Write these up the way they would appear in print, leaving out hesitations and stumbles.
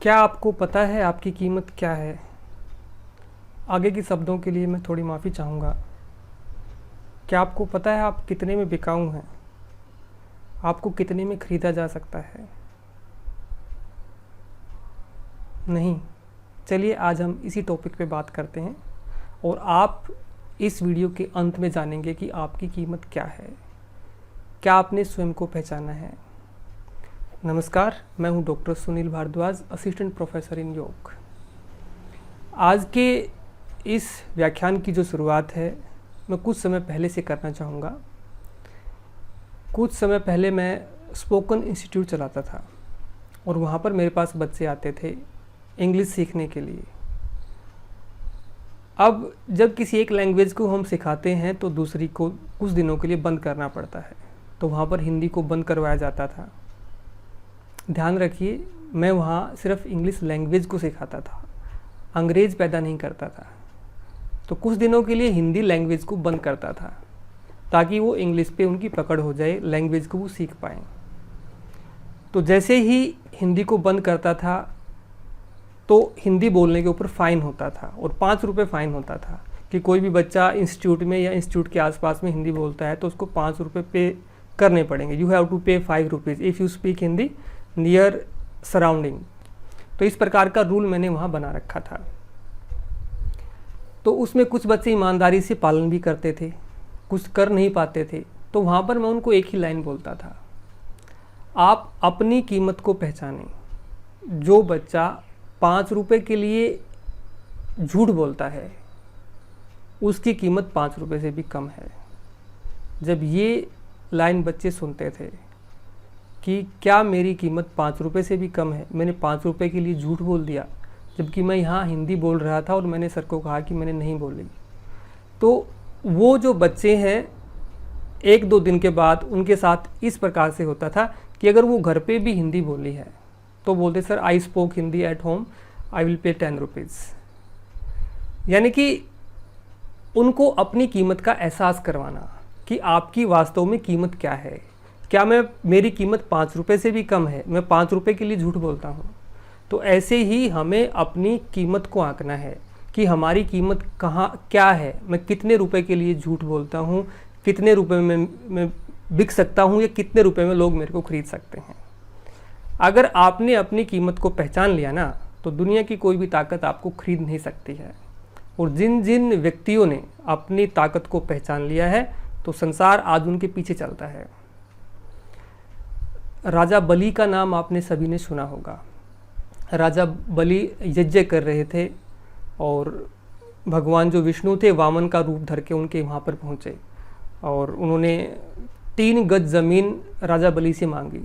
क्या आपको पता है आपकी कीमत क्या है? आगे के शब्दों के लिए मैं थोड़ी माफ़ी चाहूँगा। क्या आपको पता है आप कितने में बिकाऊ हैं? आपको कितने में ख़रीदा जा सकता है? नहीं। चलिए आज हम इसी टॉपिक पे बात करते हैं और आप इस वीडियो के अंत में जानेंगे कि आपकी कीमत क्या है। क्या आपने स्वयं को पहचाना है? नमस्कार, मैं हूं doctor Sunil Bhardwaj, assistant professor in yoga. आज के इस व्याख्यान की जो शुरुआत है मैं कुछ समय पहले से करना चाहूँगा। कुछ समय पहले मैं स्पोकन इंस्टीट्यूट चलाता था और वहाँ पर मेरे पास बच्चे आते थे इंग्लिश सीखने के लिए। अब जब किसी एक लैंग्वेज को हम सिखाते हैं तो दूसरी को कुछ दिनों के लिए बंद करना पड़ता है, तो वहाँ पर हिंदी को बंद करवाया जाता था। ध्यान रखिए, मैं वहाँ सिर्फ इंग्लिश लैंग्वेज को सिखाता था, अंग्रेज पैदा नहीं करता था। तो कुछ दिनों के लिए हिंदी लैंग्वेज को बंद करता था ताकि वो इंग्लिश पे उनकी पकड़ हो जाए, लैंग्वेज को वो सीख पाएँ। तो जैसे ही हिंदी को बंद करता था तो हिंदी बोलने के ऊपर फ़ाइन होता था और 5 रुपये फ़ाइन होता था कि कोई भी बच्चा इंस्टीट्यूट में या इंस्टीट्यूट के आसपास में हिंदी बोलता है तो उसको 5 रुपये पे करने पड़ेंगे। यू हैव टू पे 5 rupees if you speak Hindi near surrounding. तो इस प्रकार का रूल मैंने वहाँ बना रखा था। तो उसमें कुछ बच्चे ईमानदारी से पालन भी करते थे, कुछ कर नहीं पाते थे। तो वहाँ पर मैं उनको एक ही लाइन बोलता था, आप अपनी कीमत को पहचानें। जो बच्चा 5 रुपये के लिए झूठ बोलता है उसकी कीमत 5 रुपये से भी कम है। जब ये लाइन बच्चे सुनते थे कि क्या मेरी कीमत 5 रुपये से भी कम है, मैंने 5 रुपये के लिए झूठ बोल दिया जबकि मैं यहाँ हिंदी बोल रहा था और मैंने सर को कहा कि मैंने नहीं बोली, तो वो जो बच्चे हैं 1-2 दिन के बाद उनके साथ इस प्रकार से होता था कि अगर वो घर पे भी हिंदी बोली है तो बोलते sir I spoke Hindi at home, I will pay 10 rupees. यानी कि उनको अपनी कीमत का एहसास करवाना कि आपकी वास्तव में कीमत क्या है। क्या मेरी कीमत 5 रुपये से भी कम है, मैं 5 रुपये के लिए झूठ बोलता हूँ। तो ऐसे ही हमें अपनी कीमत को आंकना है कि हमारी कीमत कहाँ क्या है, मैं कितने रुपए के लिए झूठ बोलता हूँ, कितने रुपए में मैं बिक सकता हूँ या कितने रुपए में लोग मेरे को खरीद सकते हैं। अगर आपने अपनी कीमत को पहचान लिया ना तो दुनिया की कोई भी ताकत आपको खरीद नहीं सकती है। और जिन जिन व्यक्तियों ने अपनी ताकत को पहचान लिया है तो संसार आज उनके पीछे चलता है। राजा बलि का नाम आपने सभी ने सुना होगा। राजा बलि यज्ञ कर रहे थे और भगवान जो विष्णु थे वामन का रूप धर के उनके वहाँ पर पहुँचे और उन्होंने 3 गज ज़मीन राजा बलि से मांगी।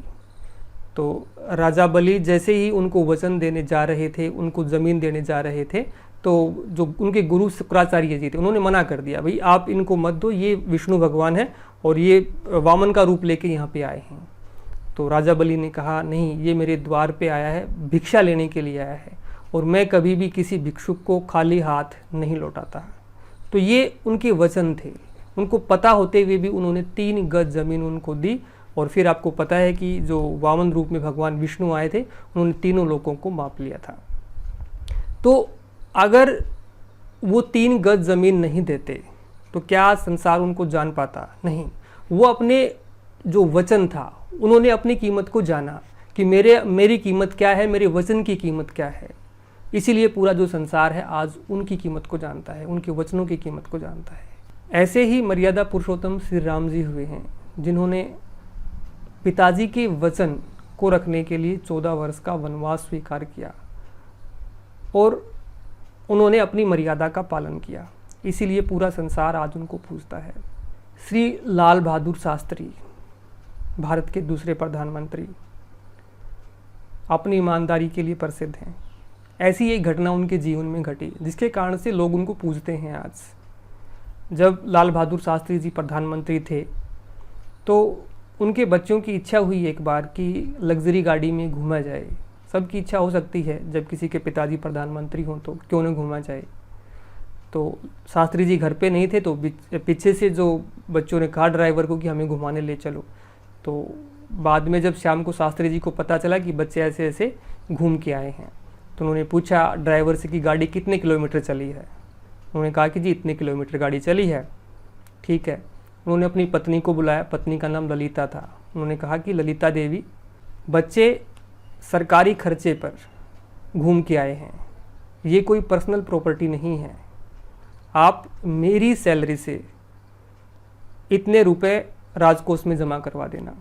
तो राजा बलि जैसे ही उनको वचन देने जा रहे थे, उनको ज़मीन देने जा रहे थे, तो जो उनके गुरु शुक्राचार्य जी थे उन्होंने मना कर दिया, भाई आप इनको मत दो, ये विष्णु भगवान है और ये वामन का रूप लेके यहाँ पे आए हैं। तो राजा बलि ने कहा नहीं, ये मेरे द्वार पे आया है, भिक्षा लेने के लिए आया है और मैं कभी भी किसी भिक्षुक को खाली हाथ नहीं लौटाता। तो ये उनके वचन थे, उनको पता होते हुए भी उन्होंने 3 गज ज़मीन उनको दी। और फिर आपको पता है कि जो वामन रूप में भगवान विष्णु आए थे उन्होंने तीनों लोगों को माप लिया था। तो अगर वो 3 गज ज़मीन नहीं देते तो क्या संसार उनको जान पाता? नहीं। वो अपने जो वचन था उन्होंने अपनी कीमत को जाना कि मेरी कीमत क्या है, मेरे वचन की कीमत क्या है। इसीलिए पूरा जो संसार है आज उनकी कीमत को जानता है, उनके वचनों की कीमत को जानता है। ऐसे ही मर्यादा पुरुषोत्तम श्री राम जी हुए हैं जिन्होंने पिताजी के वचन को रखने के लिए 14 वर्ष का वनवास स्वीकार किया और उन्होंने अपनी मर्यादा का पालन किया। इसीलिए पूरा संसार आज उनको पूजता है। श्री लाल बहादुर शास्त्री, भारत के दूसरे प्रधानमंत्री, अपनी ईमानदारी के लिए प्रसिद्ध हैं। ऐसी एक घटना उनके जीवन में घटी जिसके कारण से लोग उनको पूजते हैं आज। जब लाल बहादुर शास्त्री जी प्रधानमंत्री थे तो उनके बच्चों की इच्छा हुई एक बार कि लग्जरी गाड़ी में घूमा जाए। सबकी इच्छा हो सकती है, जब किसी के पिताजी प्रधानमंत्री हों तो क्यों न घूमा जाए। तो शास्त्री जी घर पे नहीं थे तो पीछे से जो बच्चों ने कहा ड्राइवर को कि हमें घुमाने ले चलो। तो बाद में जब शाम को शास्त्री जी को पता चला कि बच्चे ऐसे ऐसे घूम के आए हैं तो उन्होंने पूछा ड्राइवर से कि गाड़ी कितने किलोमीटर चली है। उन्होंने कहा कि जी इतने किलोमीटर गाड़ी चली है। ठीक है, उन्होंने अपनी पत्नी को बुलाया, पत्नी का नाम ललिता था। उन्होंने कहा कि ललिता देवी, बच्चे सरकारी खर्चे पर घूम के आए हैं, ये कोई पर्सनल प्रॉपर्टी नहीं है, आप मेरी सैलरी से इतने रुपए राजकोष में जमा करवा देना।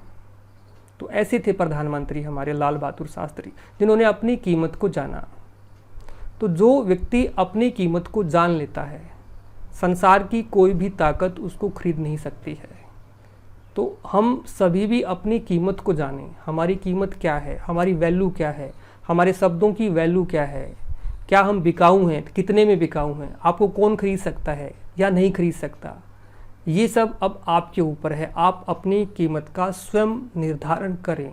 तो ऐसे थे प्रधानमंत्री हमारे लाल बहादुर शास्त्री, जिन्होंने अपनी कीमत को जाना। तो जो व्यक्ति अपनी कीमत को जान लेता है, संसार की कोई भी ताकत उसको खरीद नहीं सकती है। तो हम सभी भी अपनी कीमत को जानें, हमारी कीमत क्या है, हमारी वैल्यू क्या है, हमारे शब्दों की वैल्यू क्या है, क्या हम बिकाऊ हैं, कितने में बिकाऊ हैं, आपको कौन खरीद सकता है या नहीं खरीद सकता। ये सब अब आपके ऊपर है, आप अपनी कीमत का स्वयं निर्धारण करें।